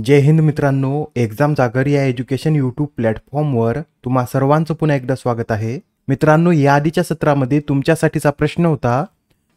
जय हिंद मित्रांनो, एक्झाम जागर या एज्युकेशन यूट्यूब प्लॅटफॉर्मवर तुम्हा सर्वांचं पुन्हा एकदा स्वागत आहे. मित्रांनो, याआधीच्या सत्रामध्ये तुमच्यासाठीचा प्रश्न होता,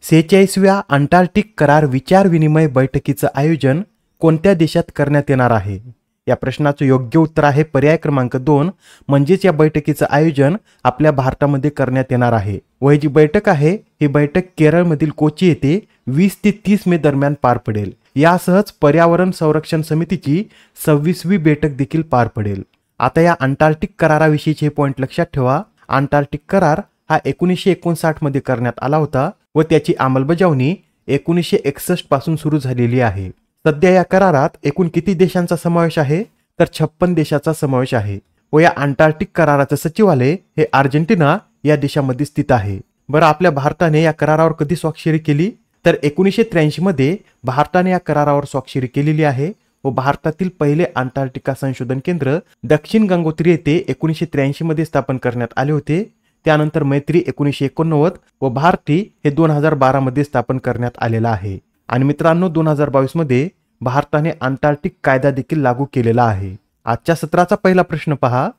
46व्या अंटार्क्टिक करार विचार विनिमय बैठकीचं आयोजन कोणत्या देशात करण्यात येणार आहे? या प्रश्नाचं योग्य उत्तर आहे पर्याय क्रमांक 2, म्हणजेच या बैठकीचं आयोजन आपल्या भारतामध्ये करण्यात येणार आहे. व ही जी बैठक आहे ही बैठक केरळमधील कोची येथे 20 ते 30 मे दरम्यान पार पडेल. यासहच पर्यावरण संरक्षण समितीची 26वी बैठक देखील पार पडेल. आता या अंटार्क्टिक कराराविषयीचे पॉइंट लक्षात ठेवा. अंटार्क्टिक करार हा 1959 मध्ये करण्यात आला होता व त्याची अंमलबजावणी 1961 पासून सुरू झालेली आहे. सध्या या करारात एकूण किती देशांचा समावेश आहे? तर 56 देशाचा समावेश आहे. व या अंटार्क्टिक कराराचं सचिवालय हे अर्जेंटिना या देशामध्ये स्थित आहे. बरं, आपल्या भारताने या करारावर कधी स्वाक्षरी केली? तर 1983 मध्ये भारताने या करारावर स्वाक्षरी केलेली आहे व भारतातील पहिले अंटार्क्टिका संशोधन केंद्र दक्षिण गंगोत्री येथे 1983 मध्ये स्थापन करण्यात आले होते. त्यानंतर मैत्री 1989 व भारती हे 2012 मध्ये स्थापन करण्यात आलेला आहे. आणि मित्रांनो, 2022 मध्ये भारताने अंटार्क्टिक कायदा देखील लागू केलेला आहे. आजच्या सत्राचा पहिला प्रश्न पहा.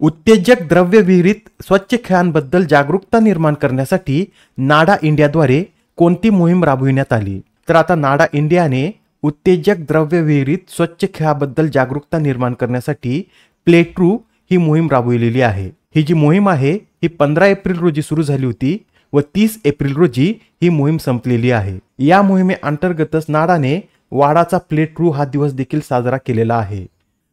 उत्तेजक द्रव्य विरहित स्वच्छ खेळांबद्दल जागरूकता निर्माण करण्यासाठी नाडा इंडियाद्वारे कोणती मोहीम राबविण्यात आली? तर आता नाडा इंडियाने उत्तेजक द्रव्य विरहित स्वच्छ खेळाबद्दल जागरूकता निर्माण करण्यासाठी प्ले ट्रू ही मोहीम राबविलेली आहे. ही जी मोहीम आहे ही 15 एप्रिल रोजी सुरू झाली होती व 30 एप्रिल रोजी ही मोहीम संपलेली आहे. या मोहिमेअंतर्गतच नाडाने वाडाचा प्ले ट्रू हा दिवस देखील साजरा केलेला आहे.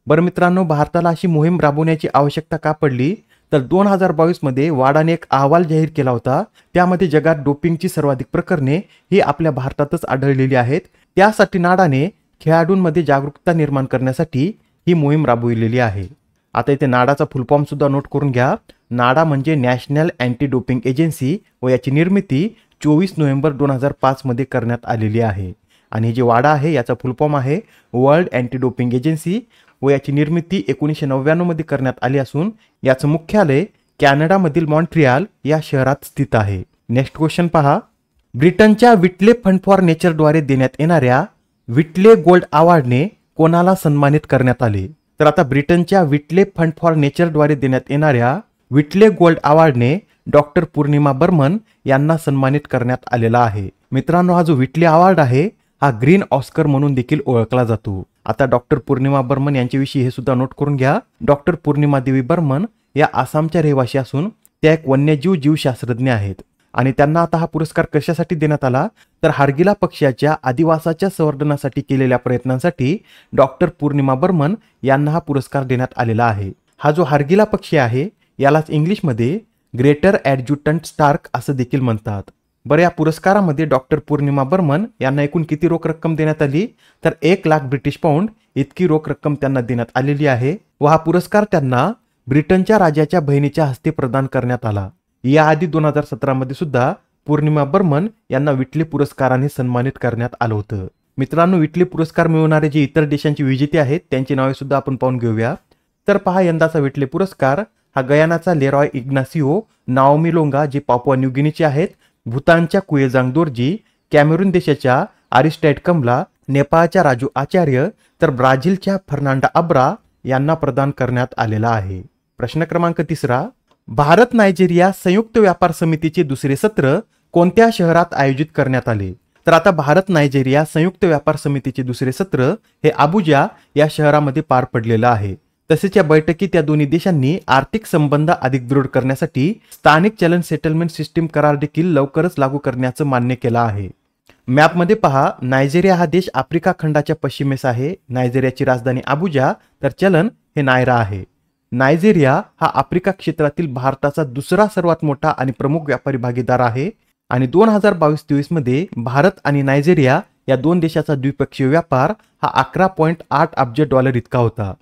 बरं मित्रांनो, भारताला अशी मोहीम राबवण्याची आवश्यकता का पडली? तर 2022 मध्ये वाडाने एक अहवाल जाहीर केला होता. त्यामध्ये जगात डोपिंगची सर्वाधिक प्रकरणे ही आपल्या भारतातच आढळलेली आहेत. त्यासाठी नाडाने खेळाडूंमध्ये जागरूकता निर्माण करण्यासाठी ही मोहीम राबविलेली आहे. आता इथे नाडाचा फुल फॉर्म सुद्धा नोट करून घ्या. नाडा म्हणजे नॅशनल अँटी डोपिंग एजन्सी व याची निर्मिती 24 नोव्हेंबर 2005 मध्ये करण्यात आलेली आहे. आणि जे वाडा आहे याचा फुल फॉर्म आहे वर्ल्ड अँटी डोपिंग एजन्सी व याची निर्मिती 1999 मध्ये करण्यात आली असून याचं मुख्यालय कॅनडामधील मॉन्ट्रियल या शहरात स्थित आहे. नेक्स्ट क्वेश्चन पहा. ब्रिटनच्या विटले फंड फॉर नेचरद्वारे देण्यात येणाऱ्या विटले गोल्ड अवॉर्डने कोणाला सन्मानित करण्यात आले? तर आता ब्रिटनच्या विटले फंड फॉर नेचरद्वारे देण्यात येणाऱ्या विटले गोल्ड अवॉर्डने डॉक्टर पूर्णिमा बर्मन यांना सन्मानित करण्यात आलेला आहे. मित्रांनो, हा जो विटले अवॉर्ड आहे हा ग्रीन ऑस्कर म्हणून देखील ओळखला जातो. आता डॉक्टर पूर्णिमा बर्मन यांच्याविषयी हे सुद्धा नोट करून घ्या. डॉक्टर पूर्णिमा देवी बर्मन या आसामच्या रहिवासी असून त्या एक वन्यजीव जीवशास्त्रज्ञ आहेत. आणि त्यांना आता हा पुरस्कार कशासाठी देण्यात आला? तर हार्गिला पक्ष्याच्या अधिवासाच्या संवर्धनासाठी केलेल्या प्रयत्नांसाठी डॉक्टर पूर्णिमा बर्मन यांना हा पुरस्कार देण्यात आलेला आहे. हा जो हार्गिला पक्षी आहे यालाच इंग्लिशमध्ये ग्रेटर ॲडज्युटंट स्टार्क असं देखील म्हणतात. बरं, या पुरस्कारामध्ये डॉक्टर पूर्णिमा बर्मन यांना एकूण किती रोख रक्कम देण्यात आली? तर 1 लाख ब्रिटिश पाऊंड इतकी रोख रक्कम त्यांना देण्यात आलेली आहे व हा पुरस्कार त्यांना ब्रिटनच्या राजाच्या बहिणीच्या हस्ते प्रदान करण्यात आला. याआधी 2017 मध्ये सुद्धा पूर्णिमा बर्मन यांना विटले पुरस्काराने सन्मानित करण्यात आलं होतं. मित्रांनो, विटले पुरस्कार मिळवणारे जे इतर देशांचे विजेते आहेत त्यांची नावे सुद्धा आपण पाहून घेऊया. तर पहा, यंदाचा विटले पुरस्कार हा गयानाचा लेरॉय इग्नासिओ नाओमिलोंगा जे पापुआ न्यू गिनीचे आहेत, भूतानच्या कुएजांग दोर्जी, कॅमेरून देशाच्या अरिस्टाइड कमला, नेपाळच्या राजू आचार्य तर ब्राझीलच्या फर्नांडा अब्रा यांना प्रदान करण्यात आलेला आहे. प्रश्न क्रमांक 3. भारत नायजेरिया संयुक्त व्यापार समितीचे दुसरे सत्र कोणत्या शहरात आयोजित करण्यात आले? तर आता भारत नायजेरिया संयुक्त व्यापार समितीचे दुसरे सत्र हे अबुजा या शहरामध्ये पार पडलेलं आहे. तसेच या बैठकीत या दोन्ही देशांनी आर्थिक संबंध अधिक दृढ करण्यासाठी स्थानिक चलन सेटलमेंट सिस्टीम करार देखील लवकरच लागू करण्याचं मान्य केलं आहे. मॅपमध्ये पहा, नायजेरिया हा देश आफ्रिका खंडाच्या पश्चिमेस आहे. नायजेरियाची राजधानी अबुजा तर चलन हे नायरा आहे. नायजेरिया हा आफ्रिका क्षेत्रातील भारताचा दुसरा सर्वात मोठा आणि प्रमुख व्यापारी भागीदार आहे. आणि 2022-23 मध्ये भारत आणि नायजेरिया या दोन देशाचा द्विपक्षीय व्यापार हा 11.8 अब्ज डॉलर इतका होता.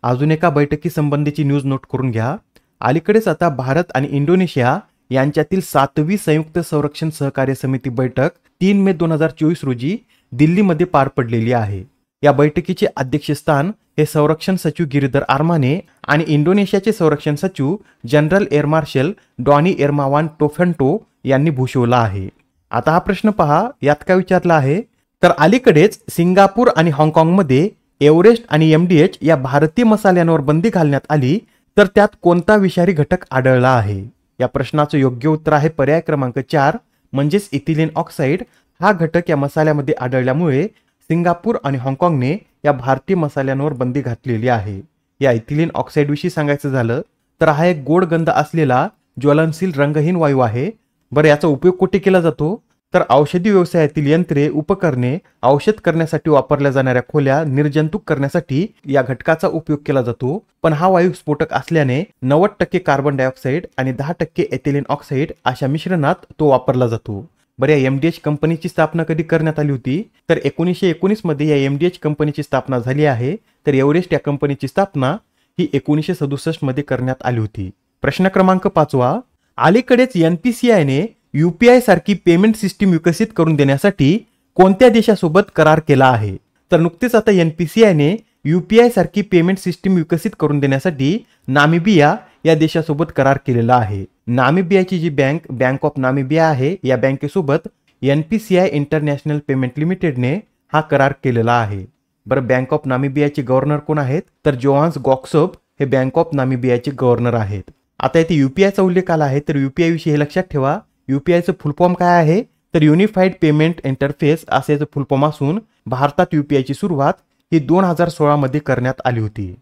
अजून एका बैठकी संबंधीची न्यूज नोट करून घ्या. अलीकडेच आता भारत आणि इंडोनेशिया यांच्यातील 7वी संयुक्त संरक्षण सहकार्य समिती बैठक 3 मे 2024 रोजी दिल्लीमध्ये पार पडलेली आहे. या बैठकीचे अध्यक्षस्थान हे संरक्षण सचिव गिरिधर आर्माने आणि इंडोनेशियाचे संरक्षण सचिव जनरल एअर मार्शल डॉनी एर्मावान टोफेंटो यांनी भूषवला आहे. आता हा प्रश्न पहा, यात काय विचारला आहे? तर अलीकडेच सिंगापूर आणि हाँगकाँगमध्ये एव्हरेस्ट आणि MDH या भारतीय मसाल्यांवर बंदी घालण्यात आली तर त्यात कोणता विषारी घटक आढळला आहे? या प्रश्नाचं योग्य उत्तर आहे पर्याय क्रमांक 4 म्हणजेच इथिलीन ऑक्साईड. हा घटक या मसाल्यामध्ये आढळल्यामुळे सिंगापूर आणि हाँगकाँगने या भारतीय मसाल्यांवर बंदी घातलेली आहे. या इथिलीन ऑक्साईड विषयी सांगायचं झालं तर हा एक गोड गंध असलेला ज्वलनशील रंगहीन वायू आहे. बरं, याचा उपयोग कुठे केला जातो? तर औषधी व्यवसायातील यंत्रे, उपकरणे, औषध करण्यासाठी वापरल्या जाणाऱ्या खोल्या निर्जंतुक करण्यासाठी या घटकाचा उपयोग केला जातो. पण हा वायू स्फोटक असल्याने 90% कार्बन डायऑक्साईड आणि 10% एथिलीन ऑक्साईड अशा मिश्रणात तो वापरला जातो. बरं, या MDH कंपनीची स्थापना कधी करण्यात आली होती? तर 1919 मध्ये या MDH कंपनीची स्थापना झाली आहे. तर एव्हरेस्ट या कंपनीची स्थापना ही 1967 मध्ये करण्यात आली होती. प्रश्न क्रमांक 5. अलीकडेच NPCIने UPI सारखी पेमेंट सिस्टीम विकसित करून देण्यासाठी कोणत्या देशासोबत करार केला आहे? तर नुकतेच आता NPCIने UPI सारखी पेमेंट सिस्टीम विकसित करून देण्यासाठी नामिबिया या देशासोबत करार केलेला आहे. नामिबियाची जी बँक ऑफ नामिबिया आहे, या बँकेसोबत NPCI इंटरनॅशनल पेमेंट लिमिटेडने हा करार केलेला आहे. बरं, बँक ऑफ नामिबियाचे गव्हर्नर कोण आहेत? तर जोहान्स गॉक्सब हे बँक ऑफ नामिबियाचे गव्हर्नर आहेत. आता इथे UPIचा उल्लेख आला आहे, तर UPI विषयी हे लक्षात ठेवा. UPIचं फुल फॉर्म काय आहे? तर युनिफाईड पेमेंट इंटरफेस असे याचं फुल फॉर्म असून भारतात UPIची सुरुवात ही 2016 मध्ये करण्यात आली होती.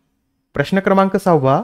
प्रश्न क्रमांक 6.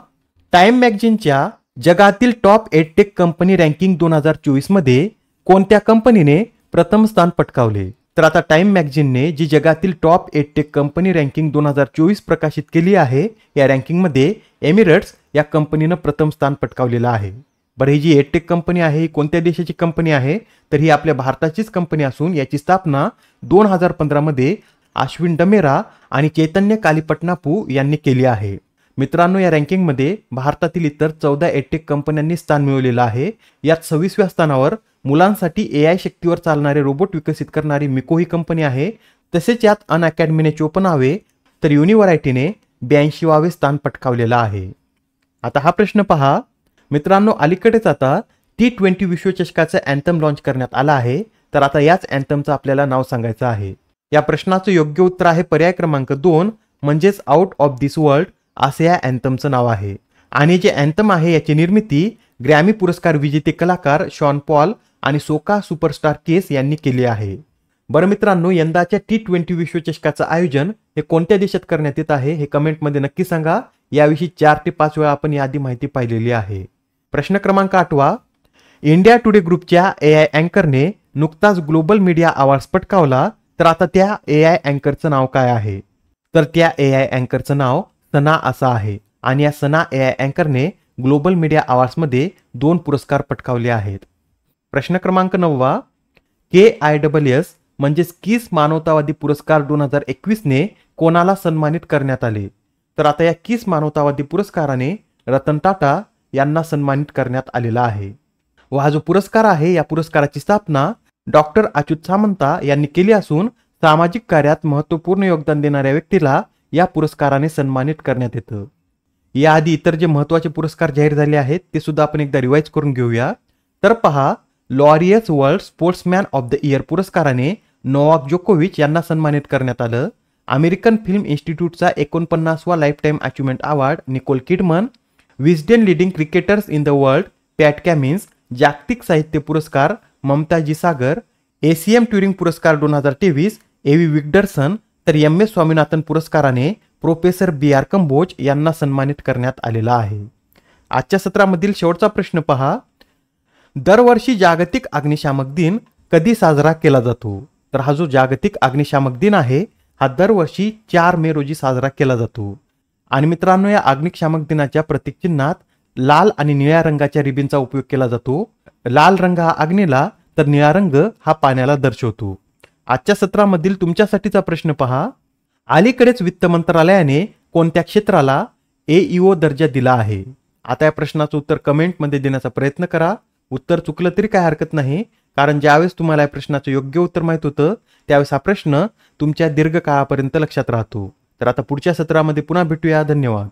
टाइम मॅगझिनच्या जगातील टॉप 8 टेक कंपनी रँकिंग 2024 मध्ये कोणत्या कंपनीने प्रथम स्थान पटकावले? तर आता टाइम मॅगझिनने जी जगातील टॉप 8 टेक कंपनी रँकिंग 2024 प्रकाशित केली आहे, या रँकिंगमध्ये एमिरेट्स या कंपनीनं प्रथम स्थान पटकावलेलं आहे. बरं, ही जी 8 टेक कंपनी आहे ही कोणत्या देशाची कंपनी आहे? तर ही आपल्या भारताचीच कंपनी असून याची स्थापना 2015 मध्ये अश्विन डमेरा आणि चैतन्य कालीपटनापू यांनी केली आहे. मित्रांनो, या रँकिंगमध्ये भारतातील इतर 14 एडटेक कंपन्यांनी स्थान मिळवलेलं आहे. यात 26व्या स्थानावर मुलांसाठी AI शक्तीवर चालणारे रोबोट विकसित करणारी मिको ही कंपनी आहे. तसेच यात अनअकॅडमीने 54वे तर युनिव्हरायटीने 82वे स्थान पटकावलेलं आहे. आता हा प्रश्न पहा मित्रांनो, अलीकडेच आता T20 विश्वचषकाचा अँथम लॉन्च करण्यात आला आहे. तर आता याच अँथमचं आपल्याला नाव सांगायचं आहे. या प्रश्नाचं योग्य उत्तर आहे पर्याय क्रमांक 2 म्हणजेच आउट ऑफ दिस वर्ल्ड असे या अँथमचं नाव आहे. आणि जे अँथम आहे याची निर्मिती ग्रॅमी पुरस्कार विजेते कलाकार शॉन पॉल आणि सोका सुपरस्टार केस यांनी केली आहे. बरं मित्रांनो, यंदाच्या T20 विश्वचषकाचं आयोजन हे कोणत्या देशात करण्यात येत आहे हे कमेंटमध्ये नक्की सांगा. याविषयी 4 ते 5 वेळा आपण याआधी माहिती पाहिलेली आहे. प्रश्न क्रमांक 8. इंडिया टुडे ग्रुपच्या AI अँकरने नुकताच ग्लोबल मीडिया अवॉर्ड्स पटकावला. तर आता त्या AI अँकरचं नाव काय आहे? तर त्या AI अँकरचं नाव सना असं आहे. आणि या सना AI अँकरने ग्लोबल मीडिया अवॉर्ड्समध्ये 2 पुरस्कार पटकावले आहेत. प्रश्न क्रमांक 9. KISS म्हणजेच किस मानवतावादी पुरस्कार 2021 ने कोणाला सन्मानित करण्यात आले? तर आता या किस मानवतावादी पुरस्काराने रतन टाटा यांना सन्मानित करण्यात आलेला आहे. व हा जो पुरस्कार आहे या पुरस्काराची स्थापना डॉक्टर अच्युत सामंता यांनी केली असून सामाजिक कार्यात महत्त्वपूर्ण योगदान देणाऱ्या व्यक्तीला या पुरस्काराने सन्मानित करण्यात येतं. याआधी इतर जे महत्त्वाचे पुरस्कार जाहीर झाले आहेत ते सुद्धा आपण एकदा रिवाइज करून घेऊया. तर पहा, Laureus world sportsman of the year पुरस्काराने नोवाक जोकोविच यांना सन्मानित करण्यात आलं. अमेरिकन फिल्म इन्स्टिट्यूटचा 49वा lifetime achievement award Nicole Kidman. Wisden leading cricketers in the world Pat Cummins. जागतिक साहित्य पुरस्कार ममताजी सागर. ACM ट्युरिंग पुरस्कार 2023 AV विक्टरसन. तर MS स्वामीनाथन पुरस्काराने प्रोफेसर BR कंबोज यांना सन्मानित करण्यात आलेला आहे. आजच्या सत्रामधील शेवटचा प्रश्न पहा, दरवर्षी जागतिक अग्निशामक दिन कधी साजरा केला जातो? तर हा जो जागतिक अग्निशामक दिन आहे हा दरवर्षी 4 मे रोजी साजरा केला जातो. आणि मित्रांनो, या अग्निशामक दिनाच्या प्रतीक चिन्हात लाल आणि निळ्या रंगाच्या रिबीनचा उपयोग केला जातो. लाल रंग हा अग्नीला तर निळा रंग हा पाण्याला दर्शवतो. आजच्या सत्रामधील तुमच्यासाठीचा प्रश्न पहा, अलीकडेच वित्त मंत्रालयाने कोणत्या क्षेत्राला AEO दर्जा दिला आहे? आता या प्रश्नाचं उत्तर कमेंटमध्ये देण्याचा प्रयत्न करा. उत्तर चुकलं तरी काय हरकत नाही, कारण ज्यावेळेस तुम्हाला या प्रश्नाचं योग्य उत्तर माहित होतं त्यावेळेस हा प्रश्न तुमच्या दीर्घकाळापर्यंत लक्षात राहतो. तर आता पुढच्या सत्रामध्ये पुन्हा भेटूया. धन्यवाद.